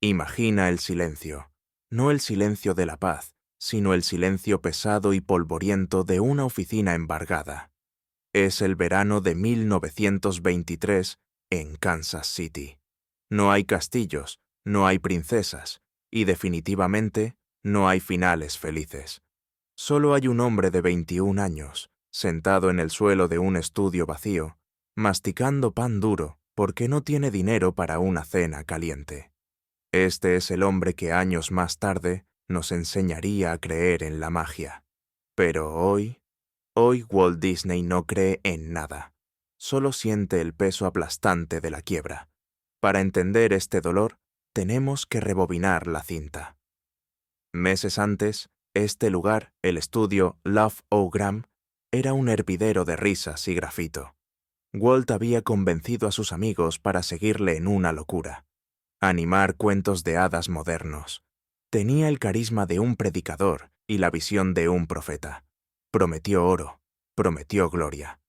Imagina el silencio, no el silencio de la paz, sino el silencio pesado y polvoriento de una oficina embargada. Es el verano de 1923 en Kansas City. No hay castillos, no hay princesas, y definitivamente no hay finales felices. Solo hay un hombre de 21 años, sentado en el suelo de un estudio vacío, masticando pan duro porque no tiene dinero para una cena caliente. Este es el hombre que años más tarde nos enseñaría a creer en la magia. Pero hoy Walt Disney no cree en nada. Solo siente el peso aplastante de la quiebra. Para entender este dolor, tenemos que rebobinar la cinta. Meses antes, este lugar, el estudio Love O'Gram, era un hervidero de risas y grafito. Walt había convencido a sus amigos para seguirle en una locura. Animar cuentos de hadas modernos. Tenía el carisma de un predicador y la visión de un profeta. Prometió oro, prometió gloria.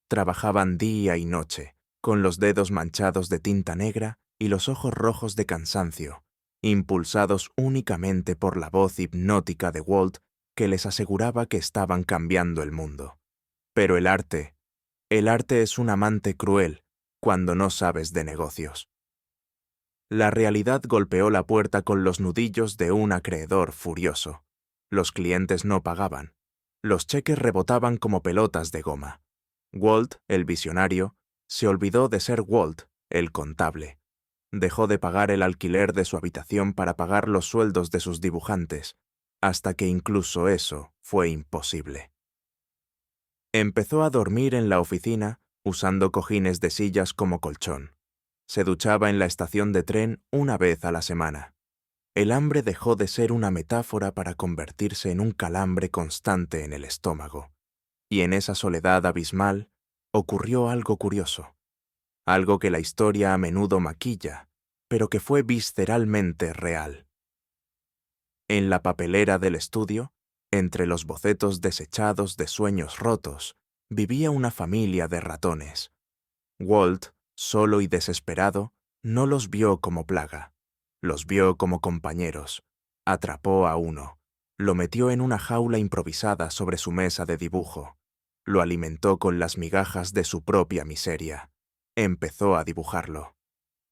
Trabajaban día y noche, con los dedos manchados de tinta negra y los ojos rojos de cansancio, impulsados únicamente por la voz hipnótica de Walt que les aseguraba que estaban cambiando el mundo. Pero el arte es un amante cruel cuando no sabes de negocios. La realidad golpeó la puerta con los nudillos de un acreedor furioso. Los clientes no pagaban. Los cheques rebotaban como pelotas de goma. Walt, el visionario, se olvidó de ser Walt, el contable. Dejó de pagar el alquiler de su habitación para pagar los sueldos de sus dibujantes, hasta que incluso eso fue imposible. Empezó a dormir en la oficina usando cojines de sillas como colchón. Se duchaba en la estación de tren una vez a la semana. El hambre dejó de ser una metáfora para convertirse en un calambre constante en el estómago. Y en esa soledad abismal ocurrió algo curioso. Algo que la historia a menudo maquilla, pero que fue visceralmente real. En la papelera del estudio, entre los bocetos desechados de sueños rotos, vivía una familia de ratones. Walt, solo y desesperado, no los vio como plaga. Los vio como compañeros. Atrapó a uno. Lo metió en una jaula improvisada sobre su mesa de dibujo. Lo alimentó con las migajas de su propia miseria. Empezó a dibujarlo.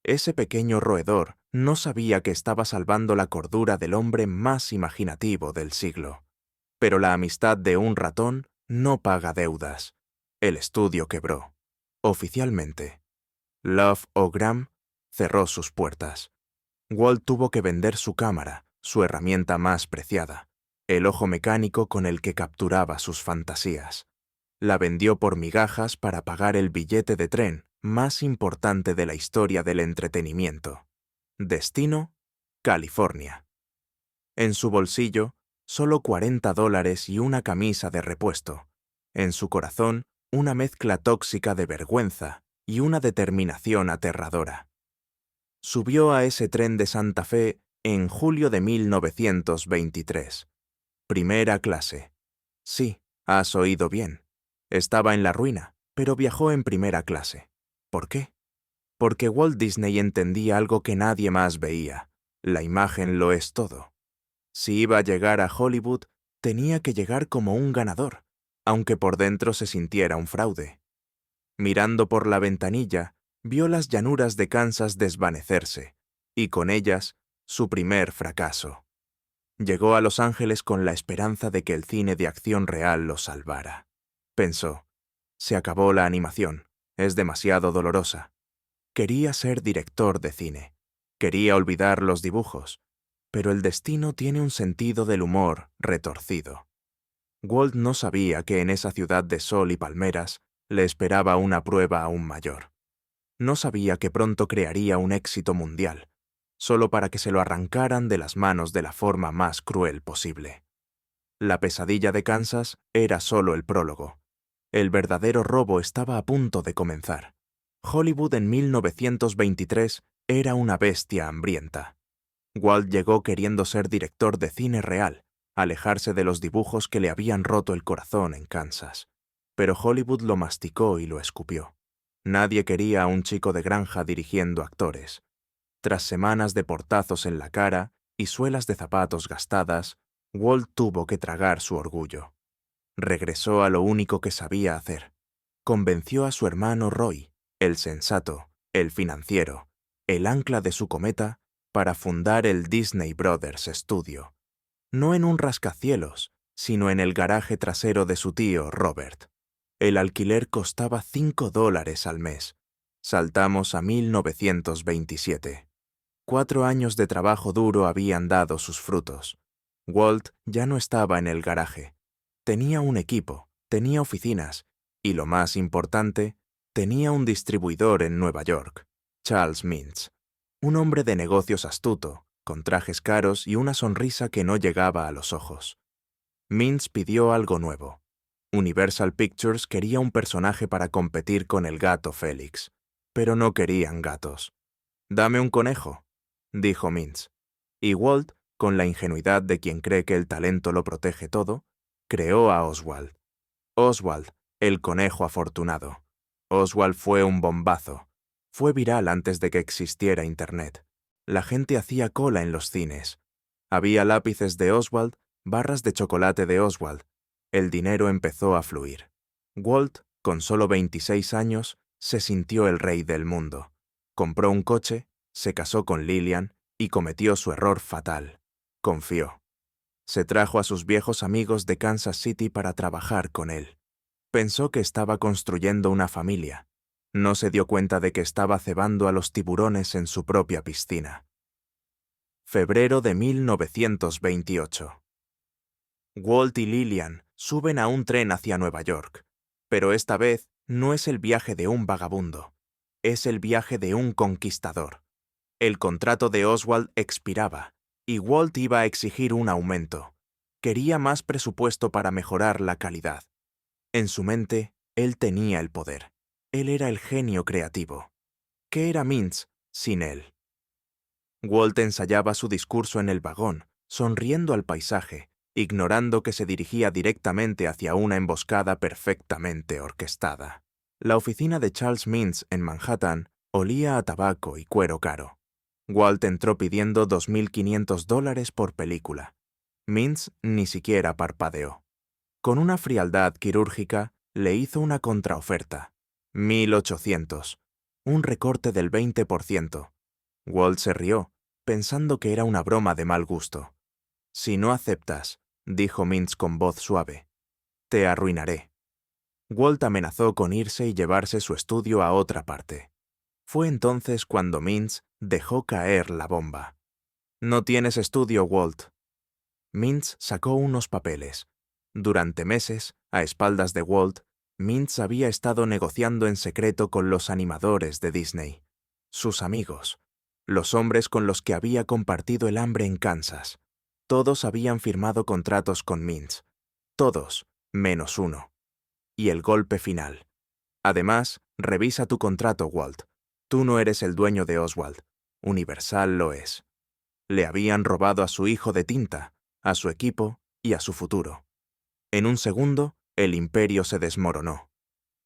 Ese pequeño roedor no sabía que estaba salvando la cordura del hombre más imaginativo del siglo. Pero la amistad de un ratón no paga deudas. El estudio quebró. Oficialmente. Love O'Gram cerró sus puertas. Walt tuvo que vender su cámara, su herramienta más preciada, el ojo mecánico con el que capturaba sus fantasías. La vendió por migajas para pagar el billete de tren más importante de la historia del entretenimiento. Destino, California. En su bolsillo, solo $40 y una camisa de repuesto. En su corazón, una mezcla tóxica de vergüenza y una determinación aterradora. Subió a ese tren de Santa Fe en julio de 1923. Primera clase. Sí, has oído bien. Estaba en la ruina, pero viajó en primera clase. ¿Por qué? Porque Walt Disney entendía algo que nadie más veía. La imagen lo es todo. Si iba a llegar a Hollywood, tenía que llegar como un ganador, aunque por dentro se sintiera un fraude. Mirando por la ventanilla, vio las llanuras de Kansas desvanecerse, y con ellas, su primer fracaso. Llegó a Los Ángeles con la esperanza de que el cine de acción real lo salvara. Pensó, se acabó la animación, es demasiado dolorosa. Quería ser director de cine. Quería olvidar los dibujos, pero el destino tiene un sentido del humor retorcido. Walt no sabía que en esa ciudad de sol y palmeras le esperaba una prueba aún mayor. No sabía que pronto crearía un éxito mundial, solo para que se lo arrancaran de las manos de la forma más cruel posible. La pesadilla de Kansas era solo el prólogo. El verdadero robo estaba a punto de comenzar. Hollywood en 1923 era una bestia hambrienta. Walt llegó queriendo ser director de cine real, alejarse de los dibujos que le habían roto el corazón en Kansas. Pero Hollywood lo masticó y lo escupió. Nadie quería a un chico de granja dirigiendo actores. Tras semanas de portazos en la cara y suelas de zapatos gastadas, Walt tuvo que tragar su orgullo. Regresó a lo único que sabía hacer. Convenció a su hermano Roy, el sensato, el financiero, el ancla de su cometa, para fundar el Disney Brothers Studio. No en un rascacielos, sino en el garaje trasero de su tío Robert. El alquiler costaba $5 al mes. Saltamos a 1927. 4 años de trabajo duro habían dado sus frutos. Walt ya no estaba en el garaje. Tenía un equipo, tenía oficinas, y lo más importante, tenía un distribuidor en Nueva York, Charles Mintz, un hombre de negocios astuto, con trajes caros y una sonrisa que no llegaba a los ojos. Mintz pidió algo nuevo. Universal Pictures quería un personaje para competir con el gato Félix, pero no querían gatos. «Dame un conejo», dijo Mintz. Y Walt, con la ingenuidad de quien cree que el talento lo protege todo, creó a Oswald. Oswald, el conejo afortunado. Oswald fue un bombazo. Fue viral antes de que existiera Internet. La gente hacía cola en los cines. Había lápices de Oswald, barras de chocolate de Oswald. El dinero empezó a fluir. Walt, con solo 26 años, se sintió el rey del mundo. Compró un coche, se casó con Lillian y cometió su error fatal. Confió. Se trajo a sus viejos amigos de Kansas City para trabajar con él. Pensó que estaba construyendo una familia. No se dio cuenta de que estaba cebando a los tiburones en su propia piscina. Febrero de 1928. Walt y Lillian suben a un tren hacia Nueva York, pero esta vez no es el viaje de un vagabundo, es el viaje de un conquistador. El contrato de Oswald expiraba, y Walt iba a exigir un aumento. Quería más presupuesto para mejorar la calidad. En su mente, él tenía el poder. Él era el genio creativo. ¿Qué era Mintz sin él? Walt ensayaba su discurso en el vagón, sonriendo al paisaje, ignorando que se dirigía directamente hacia una emboscada perfectamente orquestada. La oficina de Charles Mintz en Manhattan olía a tabaco y cuero caro. Walt entró pidiendo $2.500 por película. Mintz ni siquiera parpadeó. Con una frialdad quirúrgica, le hizo una contraoferta. 1.800. Un recorte del 20%. Walt se rió, pensando que era una broma de mal gusto. «Si no aceptas», dijo Mintz con voz suave, «te arruinaré». Walt amenazó con irse y llevarse su estudio a otra parte. Fue entonces cuando Mintz dejó caer la bomba. «No tienes estudio, Walt». Mintz sacó unos papeles. Durante meses, a espaldas de Walt, Mintz había estado negociando en secreto con los animadores de Disney, sus amigos, los hombres con los que había compartido el hambre en Kansas. Todos habían firmado contratos con Mintz. Todos, menos uno. Y el golpe final. «Además, revisa tu contrato, Walt. Tú no eres el dueño de Oswald. Universal lo es». Le habían robado a su hijo de tinta, a su equipo y a su futuro. En un segundo, el imperio se desmoronó.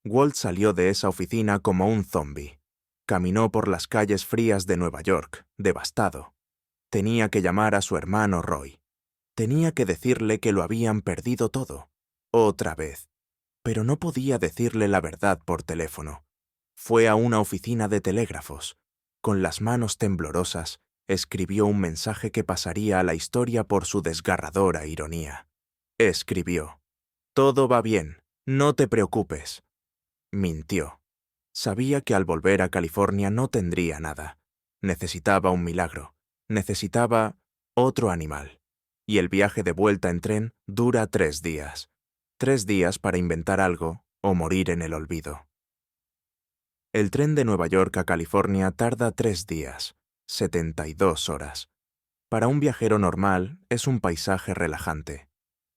Walt salió de esa oficina como un zombi. Caminó por las calles frías de Nueva York, devastado. Tenía que llamar a su hermano Roy. Tenía que decirle que lo habían perdido todo. Otra vez. Pero no podía decirle la verdad por teléfono. Fue a una oficina de telégrafos. Con las manos temblorosas, escribió un mensaje que pasaría a la historia por su desgarradora ironía. Escribió: «Todo va bien, no te preocupes». Mintió. Sabía que al volver a California no tendría nada. Necesitaba un milagro. Necesitaba otro animal. Y el viaje de vuelta en tren dura 3 días. 3 días para inventar algo o morir en el olvido. El tren de Nueva York a California tarda 3 días, 72 horas. Para un viajero normal es un paisaje relajante.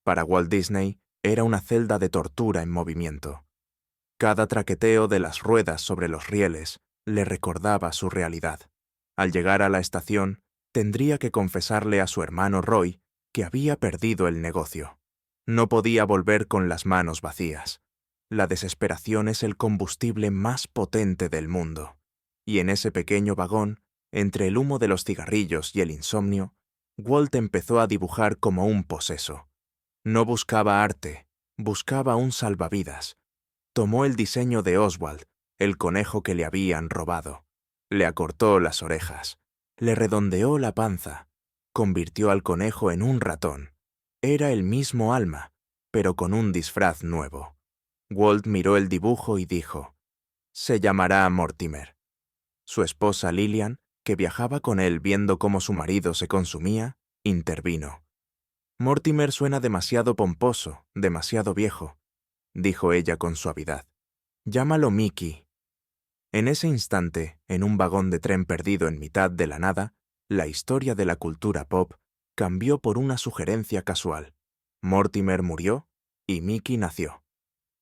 Para Walt Disney era una celda de tortura en movimiento. Cada traqueteo de las ruedas sobre los rieles le recordaba su realidad. Al llegar a la estación, tendría que confesarle a su hermano Roy que había perdido el negocio. No podía volver con las manos vacías. La desesperación es el combustible más potente del mundo. Y en ese pequeño vagón Entre el humo de los cigarrillos y el insomnio, Walt empezó a dibujar como un poseso. No buscaba arte, buscaba un salvavidas. Tomó el diseño de Oswald, el conejo que le habían robado. Le acortó las orejas, le redondeó la panza, convirtió al conejo en un ratón. Era el mismo alma, pero con un disfraz nuevo. Walt miró el dibujo y dijo: «Se llamará Mortimer». Su esposa Lillian, que viajaba con él viendo cómo su marido se consumía, intervino. «Mortimer suena demasiado pomposo, demasiado viejo», dijo ella con suavidad. «Llámalo Mickey». En ese instante, en un vagón de tren perdido en mitad de la nada, la historia de la cultura pop cambió por una sugerencia casual. Mortimer murió y Mickey nació.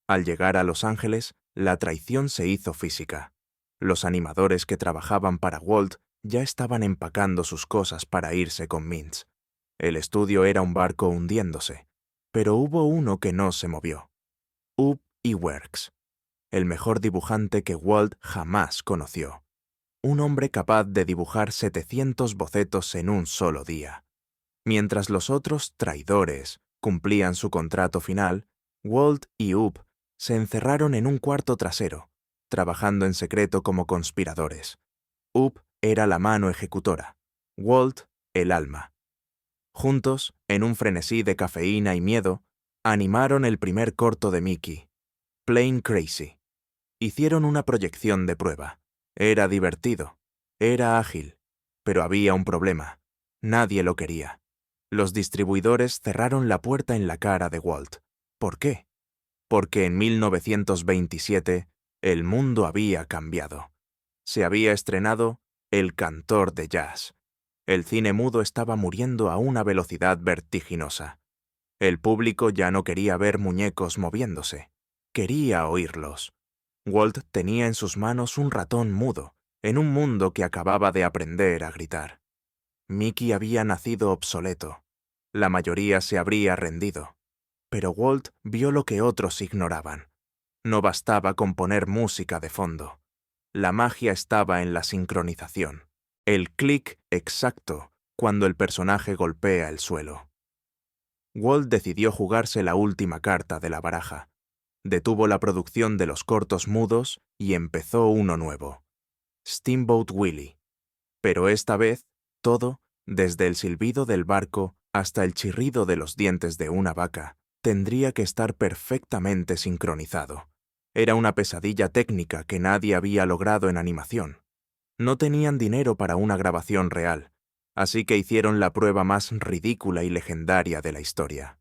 Al llegar a Los Ángeles, la traición se hizo física. Los animadores que trabajaban para Walt ya estaban empacando sus cosas para irse con Mintz. El estudio era un barco hundiéndose, pero hubo uno que no se movió. Ub Iwerks, el mejor dibujante que Walt jamás conoció. Un hombre capaz de dibujar 700 bocetos en un solo día. Mientras los otros traidores cumplían su contrato final, Walt y Ub se encerraron en un cuarto trasero, trabajando en secreto como conspiradores. Ub era la mano ejecutora, Walt el alma. Juntos, en un frenesí de cafeína y miedo, animaron el primer corto de Mickey, Plain Crazy. Hicieron una proyección de prueba. Era divertido, era ágil, pero había un problema. Nadie lo quería. Los distribuidores cerraron la puerta en la cara de Walt. ¿Por qué? Porque en 1927 el mundo había cambiado. Se había estrenado El cantor de jazz. El cine mudo estaba muriendo a una velocidad vertiginosa. El público ya no quería ver muñecos moviéndose, quería oírlos. Walt tenía en sus manos un ratón mudo, en un mundo que acababa de aprender a gritar. Mickey había nacido obsoleto. La mayoría se habría rendido. Pero Walt vio lo que otros ignoraban. No bastaba con poner música de fondo. La magia estaba en la sincronización. El clic exacto cuando el personaje golpea el suelo. Walt decidió jugarse la última carta de la baraja. Detuvo la producción de los cortos mudos y empezó uno nuevo. Steamboat Willie. Pero esta vez, todo, desde el silbido del barco hasta el chirrido de los dientes de una vaca, tendría que estar perfectamente sincronizado. Era una pesadilla técnica que nadie había logrado en animación. No tenían dinero para una grabación real, así que hicieron la prueba más ridícula y legendaria de la historia.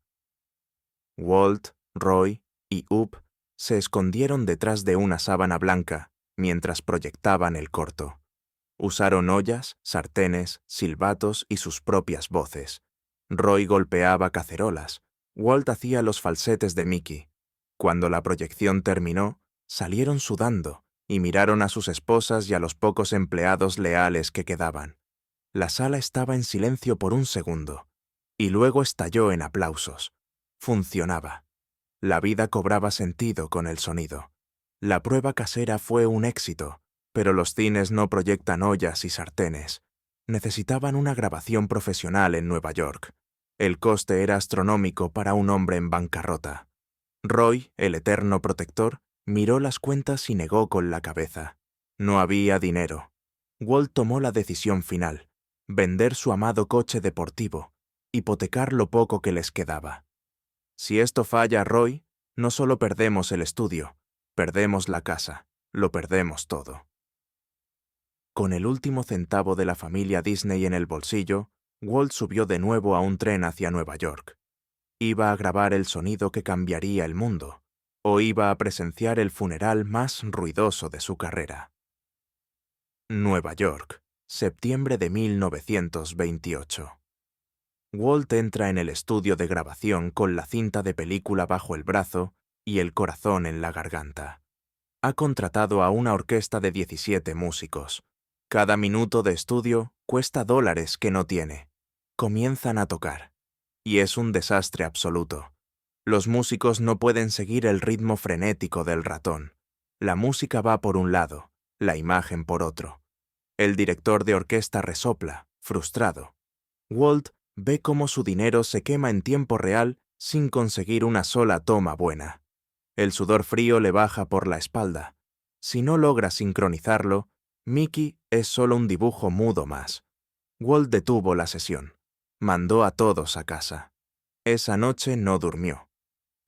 Walt, Roy y Ub se escondieron detrás de una sábana blanca mientras proyectaban el corto. Usaron ollas, sartenes, silbatos y sus propias voces. Roy golpeaba cacerolas. Walt hacía los falsetes de Mickey. Cuando la proyección terminó, salieron sudando y miraron a sus esposas y a los pocos empleados leales que quedaban. La sala estaba en silencio por un segundo, y luego estalló en aplausos. Funcionaba. La vida cobraba sentido con el sonido. La prueba casera fue un éxito, pero los cines no proyectan ollas y sartenes. Necesitaban una grabación profesional en Nueva York. El coste era astronómico para un hombre en bancarrota. Roy, el eterno protector, miró las cuentas y negó con la cabeza. No había dinero. Walt tomó la decisión final: vender su amado coche deportivo, hipotecar lo poco que les quedaba. Si esto falla, Roy, no solo perdemos el estudio, perdemos la casa, lo perdemos todo. Con el último centavo de la familia Disney en el bolsillo, Walt subió de nuevo a un tren hacia Nueva York. Iba a grabar el sonido que cambiaría el mundo, o iba a presenciar el funeral más ruidoso de su carrera. Nueva York, septiembre de 1928. Walt entra en el estudio de grabación con la cinta de película bajo el brazo y el corazón en la garganta. Ha contratado a una orquesta de 17 músicos. Cada minuto de estudio cuesta $, que no tiene. Comienzan a tocar. Y es un desastre absoluto. Los músicos no pueden seguir el ritmo frenético del ratón. La música va por un lado, la imagen por otro. El director de orquesta resopla, frustrado. Walt ve cómo su dinero se quema en tiempo real sin conseguir una sola toma buena. El sudor frío le baja por la espalda. Si no logra sincronizarlo, Mickey es solo un dibujo mudo más. Walt detuvo la sesión. Mandó a todos a casa. Esa noche no durmió.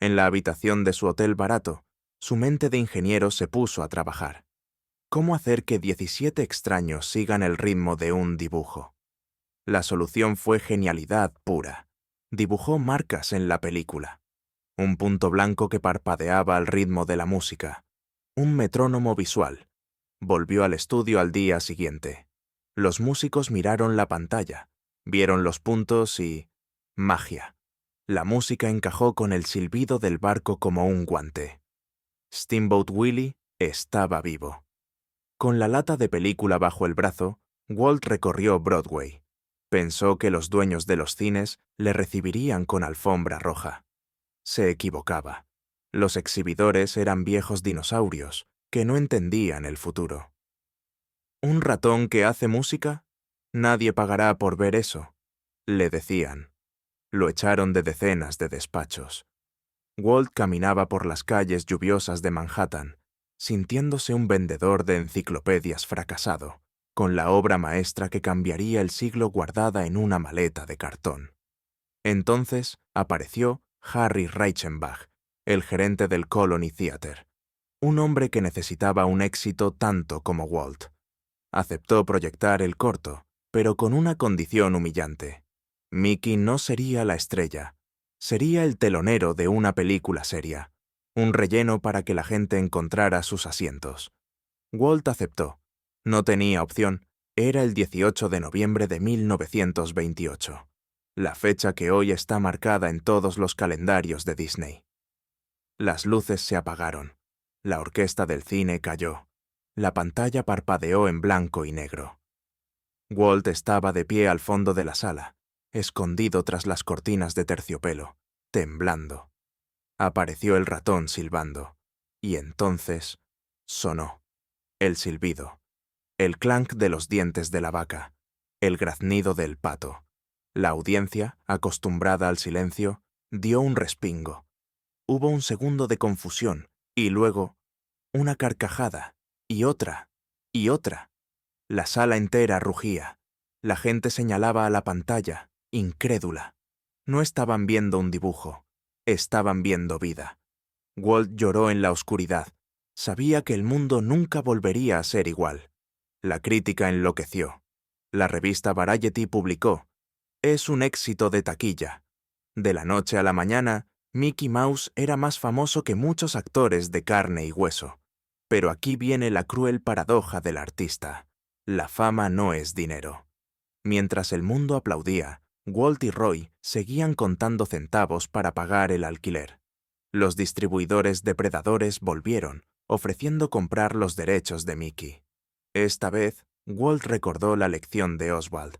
En la habitación de su hotel barato, su mente de ingeniero se puso a trabajar. ¿Cómo hacer que 17 extraños sigan el ritmo de un dibujo? La solución fue genialidad pura. Dibujó marcas en la película. Un punto blanco que parpadeaba al ritmo de la música. Un metrónomo visual. Volvió al estudio al día siguiente. Los músicos miraron la pantalla, vieron los puntos y... magia. La música encajó con el silbido del barco como un guante. Steamboat Willie estaba vivo. Con la lata de película bajo el brazo, Walt recorrió Broadway. Pensó que los dueños de los cines le recibirían con alfombra roja. Se equivocaba. Los exhibidores eran viejos dinosaurios que no entendían el futuro. ¿Un ratón que hace música? Nadie pagará por ver eso, le decían. Lo echaron de decenas de despachos. Walt caminaba por las calles lluviosas de Manhattan, sintiéndose un vendedor de enciclopedias fracasado, con la obra maestra que cambiaría el siglo guardada en una maleta de cartón. Entonces apareció Harry Reichenbach, el gerente del Colony Theater, un hombre que necesitaba un éxito tanto como Walt. Aceptó proyectar el corto, pero con una condición humillante. Mickey no sería la estrella, sería el telonero de una película seria, un relleno para que la gente encontrara sus asientos. Walt aceptó. No tenía opción, era el 18 de noviembre de 1928, la fecha que hoy está marcada en todos los calendarios de Disney. Las luces se apagaron, la orquesta del cine cayó, la pantalla parpadeó en blanco y negro. Walt estaba de pie al fondo de la sala, escondido tras las cortinas de terciopelo, temblando. Apareció el ratón silbando, y entonces sonó el silbido, el clank de los dientes de la vaca, el graznido del pato. La audiencia, acostumbrada al silencio, dio un respingo. Hubo un segundo de confusión, y luego una carcajada, y otra, y otra. La sala entera rugía. La gente señalaba a la pantalla, incrédula. No estaban viendo un dibujo, estaban viendo vida. Walt lloró en la oscuridad. Sabía que el mundo nunca volvería a ser igual. La crítica enloqueció. La revista Variety publicó: «Es un éxito de taquilla». De la noche a la mañana, Mickey Mouse era más famoso que muchos actores de carne y hueso. Pero aquí viene la cruel paradoja del artista. La fama no es dinero. Mientras el mundo aplaudía, Walt y Roy seguían contando centavos para pagar el alquiler. Los distribuidores depredadores volvieron, ofreciendo comprar los derechos de Mickey. Esta vez, Walt recordó la lección de Oswald.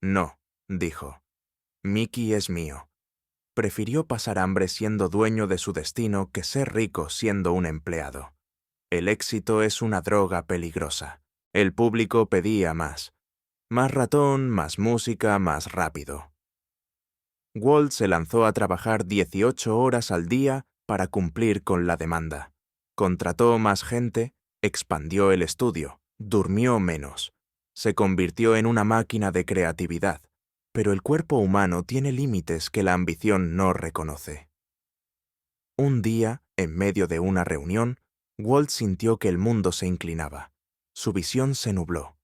«No», dijo. «Mickey es mío». Prefirió pasar hambre siendo dueño de su destino que ser rico siendo un empleado. El éxito es una droga peligrosa. El público pedía más. Más ratón, más música, más rápido. Walt se lanzó a trabajar 18 horas al día para cumplir con la demanda. Contrató más gente, expandió el estudio, durmió menos. Se convirtió en una máquina de creatividad, pero el cuerpo humano tiene límites que la ambición no reconoce. Un día, en medio de una reunión, Walt sintió que el mundo se inclinaba. Su visión se nubló.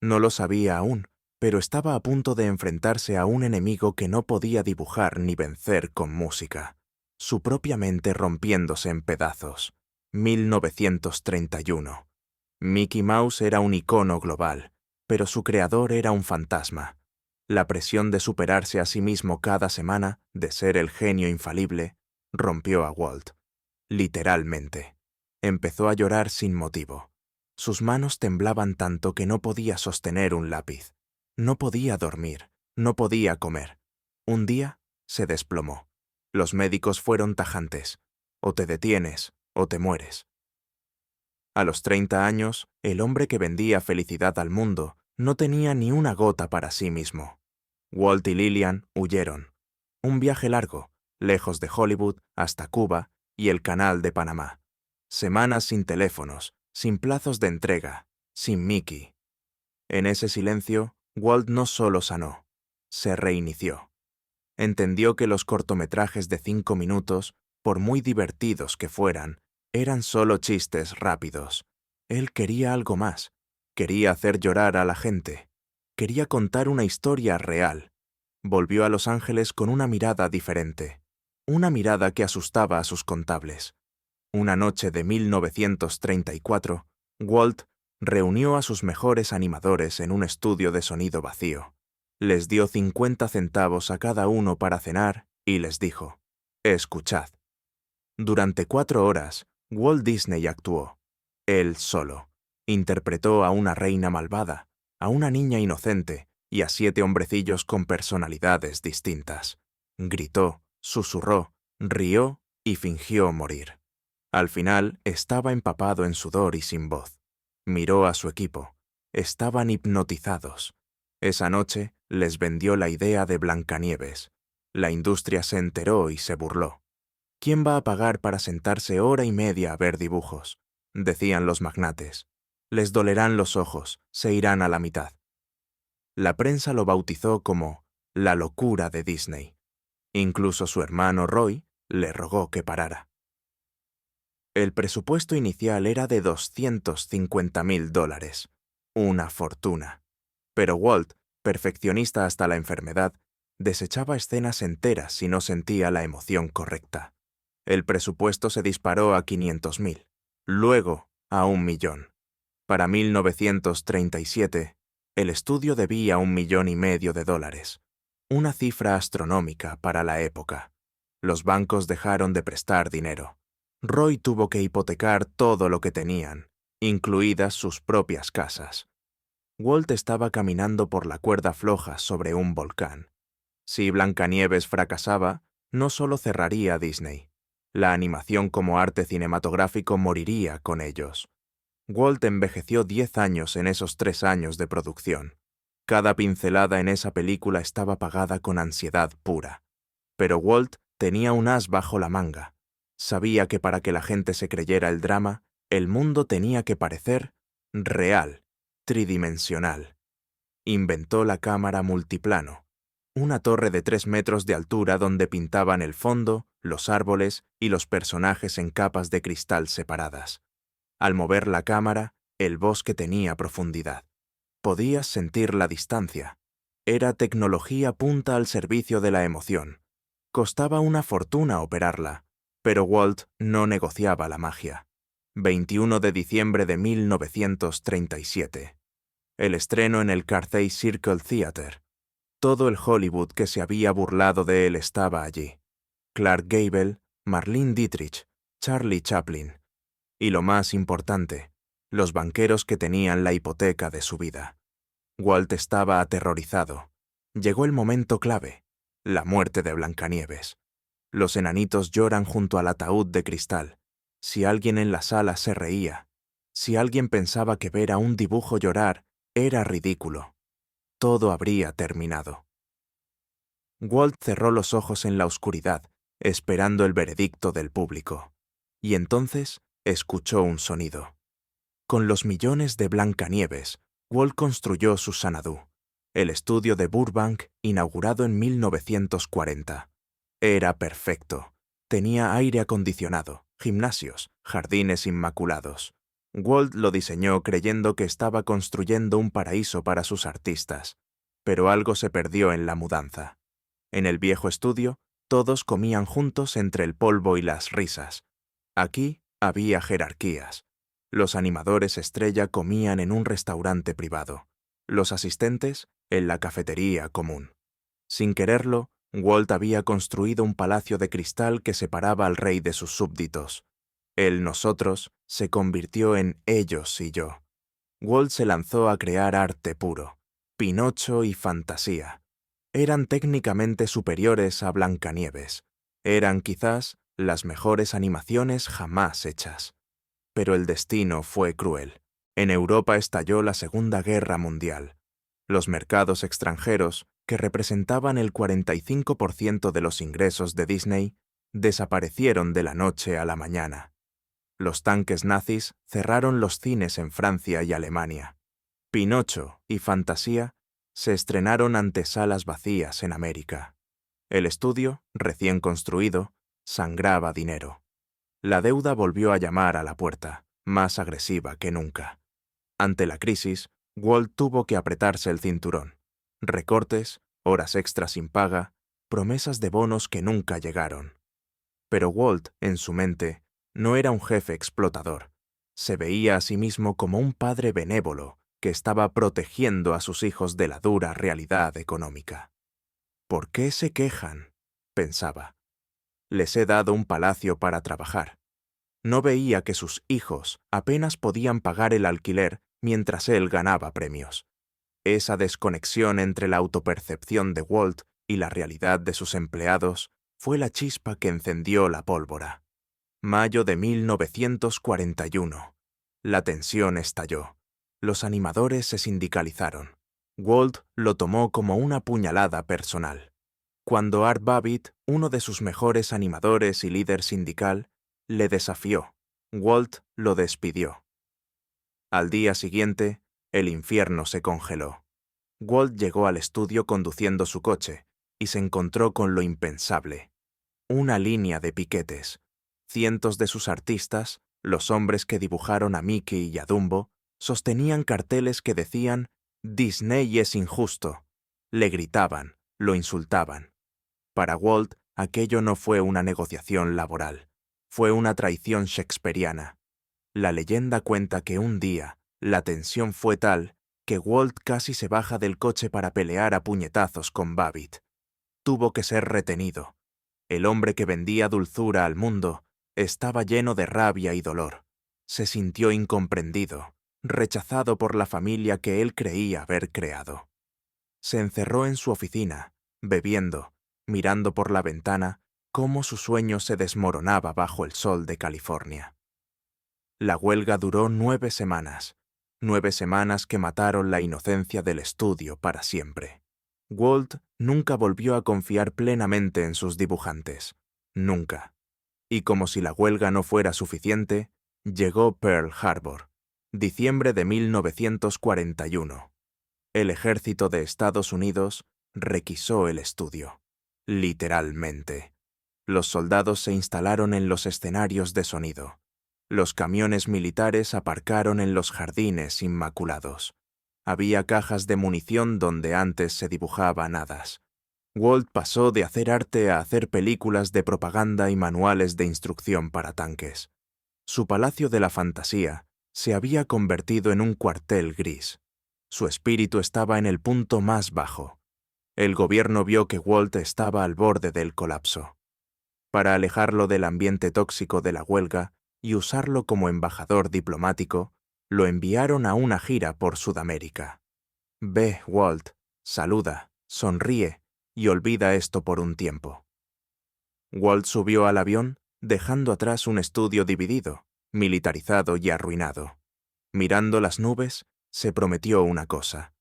No lo sabía aún, pero estaba a punto de enfrentarse a un enemigo que no podía dibujar ni vencer con música. Su propia mente rompiéndose en pedazos. 1931. Mickey Mouse era un icono global, pero su creador era un fantasma. La presión de superarse a sí mismo cada semana, de ser el genio infalible, rompió a Walt. Literalmente. Empezó a llorar sin motivo. Sus manos temblaban tanto que no podía sostener un lápiz. No podía dormir, no podía comer. Un día se desplomó. Los médicos fueron tajantes. O te detienes, o te mueres. A los 30 años, el hombre que vendía felicidad al mundo No tenía ni una gota para sí mismo. Walt y Lillian huyeron. Un viaje largo, lejos de Hollywood hasta Cuba y el Canal de Panamá. Semanas sin teléfonos, sin plazos de entrega, sin Mickey. En ese silencio, Walt no solo sanó, se reinició. Entendió que los cortometrajes de 5 minutos, por muy divertidos que fueran, eran solo chistes rápidos. Él quería algo más. Quería hacer llorar a la gente. Quería contar una historia real. Volvió a Los Ángeles con una mirada diferente. Una mirada que asustaba a sus contables. Una noche de 1934, Walt reunió a sus mejores animadores en un estudio de sonido vacío. Les dio 50 centavos a cada uno para cenar y les dijo: «Escuchad». Durante 4 horas, Walt Disney actuó. Él solo. Interpretó a una reina malvada, a una niña inocente y a 7 hombrecillos con personalidades distintas. Gritó, susurró, rió y fingió morir. Al final estaba empapado en sudor y sin voz. Miró a su equipo. Estaban hipnotizados. Esa noche les vendió la idea de Blancanieves. La industria se enteró y se burló. ¿Quién va a pagar para sentarse hora y media a ver dibujos?, decían los magnates. Les dolerán los ojos, se irán a la mitad. La prensa lo bautizó como la locura de Disney. Incluso su hermano Roy le rogó que parara. El presupuesto inicial era de $250,000, una fortuna. Pero Walt, perfeccionista hasta la enfermedad, desechaba escenas enteras si no sentía la emoción correcta. El presupuesto se disparó a 500,000, luego a 1,000,000. Para 1937, el estudio debía $1,500,000, una cifra astronómica para la época. Los bancos dejaron de prestar dinero. Roy tuvo que hipotecar todo lo que tenían, incluidas sus propias casas. Walt estaba caminando por la cuerda floja sobre un volcán. Si Blancanieves fracasaba, no solo cerraría Disney. La animación como arte cinematográfico moriría con ellos. Walt envejeció 10 años en esos 3 años de producción. Cada pincelada en esa película estaba pagada con ansiedad pura. Pero Walt tenía un as bajo la manga. Sabía que para que la gente se creyera el drama, el mundo tenía que parecer real, tridimensional. Inventó la cámara multiplano, una torre de 3 metros de altura donde pintaban el fondo, los árboles y los personajes en capas de cristal separadas. Al mover la cámara, el bosque tenía profundidad. Podías sentir la distancia. Era tecnología punta al servicio de la emoción. Costaba una fortuna operarla, pero Walt no negociaba la magia. 21 de diciembre de 1937. El estreno en el Cathay Circle Theater. Todo el Hollywood que se había burlado de él estaba allí. Clark Gable, Marlene Dietrich, Charlie Chaplin. Y lo más importante, los banqueros que tenían la hipoteca de su vida. Walt estaba aterrorizado. Llegó el momento clave, la muerte de Blancanieves. Los enanitos lloran junto al ataúd de cristal. Si alguien en la sala se reía, si alguien pensaba que ver a un dibujo llorar era ridículo, todo habría terminado. Walt cerró los ojos en la oscuridad, esperando el veredicto del público. Y entonces escuchó un sonido. Con los millones de Blancanieves, Walt construyó su Xanadu, el estudio de Burbank inaugurado en 1940. Era perfecto. Tenía aire acondicionado, gimnasios, jardines inmaculados. Walt lo diseñó creyendo que estaba construyendo un paraíso para sus artistas, pero algo se perdió en la mudanza. En el viejo estudio, todos comían juntos entre el polvo y las risas. Aquí había jerarquías. Los animadores estrella comían en un restaurante privado. Los asistentes en la cafetería común. Sin quererlo, Walt había construido un palacio de cristal que separaba al rey de sus súbditos. El nosotros se convirtió en ellos y yo. Walt se lanzó a crear arte puro, Pinocho y fantasía. Eran técnicamente superiores a Blancanieves. Eran quizás las mejores animaciones jamás hechas. Pero el destino fue cruel. En Europa estalló la Segunda Guerra Mundial. Los mercados extranjeros, que representaban el 45% de los ingresos de Disney, desaparecieron de la noche a la mañana. Los tanques nazis cerraron los cines en Francia y Alemania. Pinocho y Fantasía se estrenaron ante salas vacías en América. El estudio, recién construido, sangraba dinero. La deuda volvió a llamar a la puerta, más agresiva que nunca. Ante la crisis, Walt tuvo que apretarse el cinturón. Recortes, horas extras sin paga, promesas de bonos que nunca llegaron. Pero Walt, en su mente, no era un jefe explotador. Se veía a sí mismo como un padre benévolo que estaba protegiendo a sus hijos de la dura realidad económica. ¿Por qué se quejan?, pensaba. Les he dado un palacio para trabajar. No veía que sus hijos apenas podían pagar el alquiler mientras él ganaba premios. Esa desconexión entre la autopercepción de Walt y la realidad de sus empleados fue la chispa que encendió la pólvora. Mayo de 1941. La tensión estalló. Los animadores se sindicalizaron. Walt lo tomó como una puñalada personal. Cuando Art Babbitt, uno de sus mejores animadores y líder sindical, le desafió, Walt lo despidió. Al día siguiente, el infierno se congeló. Walt llegó al estudio conduciendo su coche y se encontró con lo impensable. Una línea de piquetes. Cientos de sus artistas, los hombres que dibujaron a Mickey y a Dumbo, sostenían carteles que decían «Disney es injusto». Le gritaban, lo insultaban. Para Walt, aquello no fue una negociación laboral. Fue una traición shakespeariana. La leyenda cuenta que un día, la tensión fue tal que Walt casi se baja del coche para pelear a puñetazos con Babbitt. Tuvo que ser retenido. El hombre que vendía dulzura al mundo estaba lleno de rabia y dolor. Se sintió incomprendido, rechazado por la familia que él creía haber creado. Se encerró en su oficina, bebiendo, mirando por la ventana cómo su sueño se desmoronaba bajo el sol de California. La huelga duró 9 semanas, 9 semanas que mataron la inocencia del estudio para siempre. Walt nunca volvió a confiar plenamente en sus dibujantes. Nunca. Y como si la huelga no fuera suficiente, llegó Pearl Harbor, diciembre de 1941. El ejército de Estados Unidos requisó el estudio. Literalmente. Los soldados se instalaron en los escenarios de sonido. Los camiones militares aparcaron en los jardines inmaculados. Había cajas de munición donde antes se dibujaban hadas. Walt pasó de hacer arte a hacer películas de propaganda y manuales de instrucción para tanques. Su Palacio de la Fantasía se había convertido en un cuartel gris. Su espíritu estaba en el punto más bajo. El gobierno vio que Walt estaba al borde del colapso. Para alejarlo del ambiente tóxico de la huelga y usarlo como embajador diplomático, lo enviaron a una gira por Sudamérica. Ve, Walt, saluda, sonríe y olvida esto por un tiempo. Walt subió al avión, dejando atrás un estudio dividido, militarizado y arruinado. Mirando las nubes, se prometió una cosa.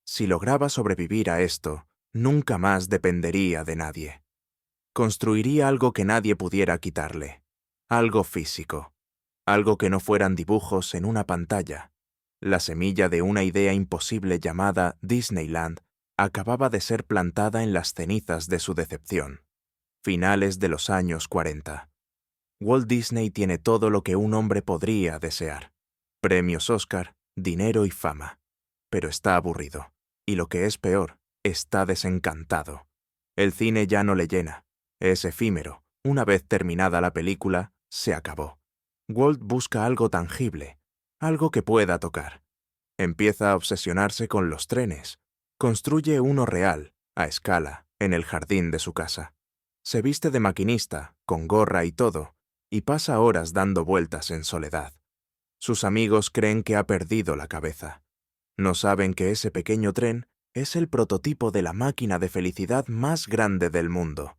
Si lograba sobrevivir a esto, nunca más dependería de nadie. Construiría algo que nadie pudiera quitarle. Algo físico. Algo que no fueran dibujos en una pantalla. La semilla de una idea imposible llamada Disneyland acababa de ser plantada en las cenizas de su decepción. Finales de los años 40. Walt Disney tiene todo lo que un hombre podría desear. Premios Oscar, dinero y fama. Pero está aburrido. Y lo que es peor, está desencantado. El cine ya no le llena. Es efímero. Una vez terminada la película, se acabó. Walt busca algo tangible, algo que pueda tocar. Empieza a obsesionarse con los trenes. Construye uno real, a escala, en el jardín de su casa. Se viste de maquinista, con gorra y todo, y pasa horas dando vueltas en soledad. Sus amigos creen que ha perdido la cabeza. No saben que ese pequeño tren es el prototipo de la máquina de felicidad más grande del mundo.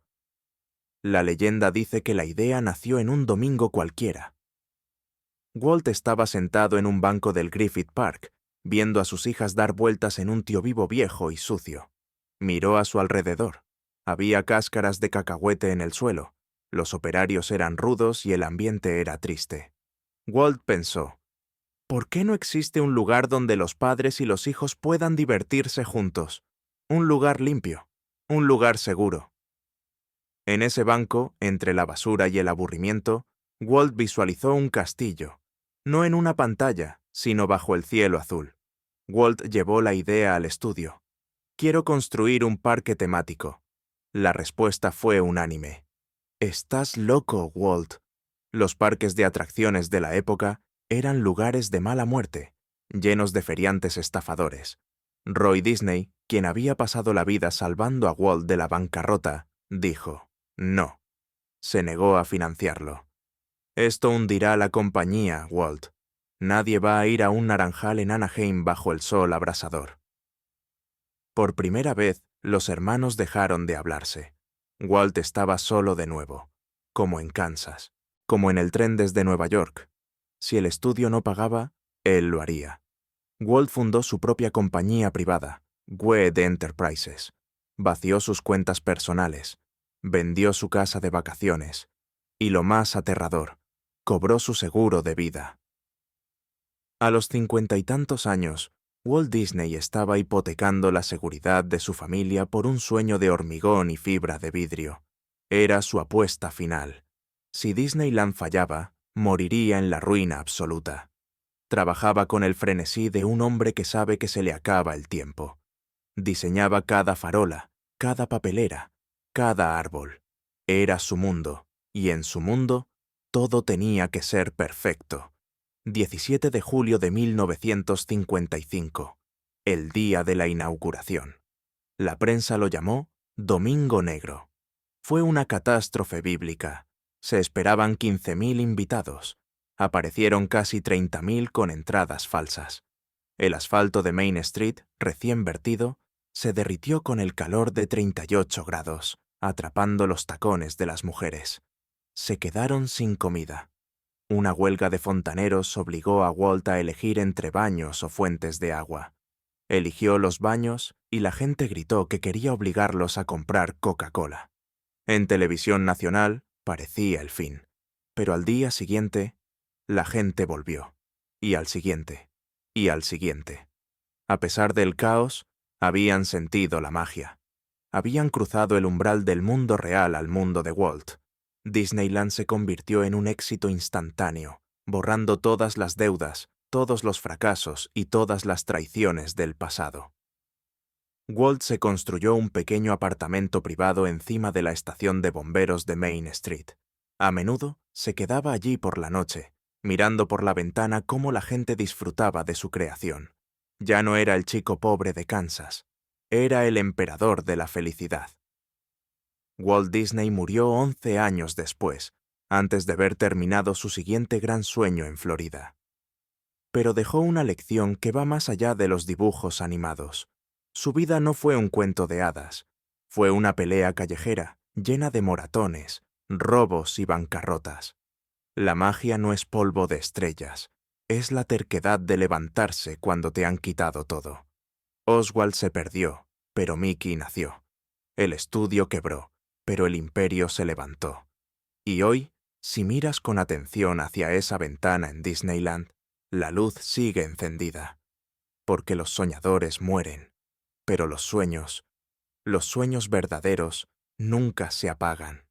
La leyenda dice que la idea nació en un domingo cualquiera. Walt estaba sentado en un banco del Griffith Park, viendo a sus hijas dar vueltas en un tío vivo viejo y sucio. Miró a su alrededor. Había cáscaras de cacahuete en el suelo. Los operarios eran rudos y el ambiente era triste. Walt pensó, ¿por qué no existe un lugar donde los padres y los hijos puedan divertirse juntos? Un lugar limpio, un lugar seguro. En ese banco, entre la basura y el aburrimiento, Walt visualizó un castillo, no en una pantalla, sino bajo el cielo azul. Walt llevó la idea al estudio. Quiero construir un parque temático. La respuesta fue unánime. Estás loco, Walt. Los parques de atracciones de la época eran lugares de mala muerte, llenos de feriantes estafadores. Roy Disney, quien había pasado la vida salvando a Walt de la bancarrota, dijo, no. Se negó a financiarlo. Esto hundirá a la compañía, Walt. Nadie va a ir a un naranjal en Anaheim bajo el sol abrasador. Por primera vez, los hermanos dejaron de hablarse. Walt estaba solo de nuevo, como en Kansas, como en el tren desde Nueva York. Si el estudio no pagaba, él lo haría. Walt fundó su propia compañía privada, Wed Enterprises. Vació sus cuentas personales, vendió su casa de vacaciones y, lo más aterrador, cobró su seguro de vida. A los 50 y tantos años, Walt Disney estaba hipotecando la seguridad de su familia por un sueño de hormigón y fibra de vidrio. Era su apuesta final. Si Disneyland fallaba, moriría en la ruina absoluta. Trabajaba con el frenesí de un hombre que sabe que se le acaba el tiempo. Diseñaba cada farola, cada papelera, cada árbol. Era su mundo, y en su mundo todo tenía que ser perfecto. 17 de julio de 1955, el día de la inauguración. La prensa lo llamó Domingo Negro. Fue una catástrofe bíblica. Se esperaban 15.000 invitados. Aparecieron casi 30.000 con entradas falsas. El asfalto de Main Street, recién vertido, se derritió con el calor de 38 grados, atrapando los tacones de las mujeres. Se quedaron sin comida. Una huelga de fontaneros obligó a Walt a elegir entre baños o fuentes de agua. Eligió los baños y la gente gritó que quería obligarlos a comprar Coca-Cola. En televisión nacional parecía el fin, pero al día siguiente la gente volvió, y al siguiente, y al siguiente. A pesar del caos, habían sentido la magia. Habían cruzado el umbral del mundo real al mundo de Walt. Disneyland se convirtió en un éxito instantáneo, borrando todas las deudas, todos los fracasos y todas las traiciones del pasado. Walt se construyó un pequeño apartamento privado encima de la estación de bomberos de Main Street. A menudo se quedaba allí por la noche, mirando por la ventana cómo la gente disfrutaba de su creación. Ya no era el chico pobre de Kansas, era el emperador de la felicidad. Walt Disney murió 11 años después, antes de haber terminado su siguiente gran sueño en Florida. Pero dejó una lección que va más allá de los dibujos animados. Su vida no fue un cuento de hadas, fue una pelea callejera, llena de moratones, robos y bancarrotas. La magia no es polvo de estrellas, es la terquedad de levantarse cuando te han quitado todo. Oswald se perdió, pero Mickey nació. El estudio quebró, pero el imperio se levantó. Y hoy, si miras con atención hacia esa ventana en Disneyland, la luz sigue encendida. Porque los soñadores mueren, pero los sueños verdaderos, nunca se apagan.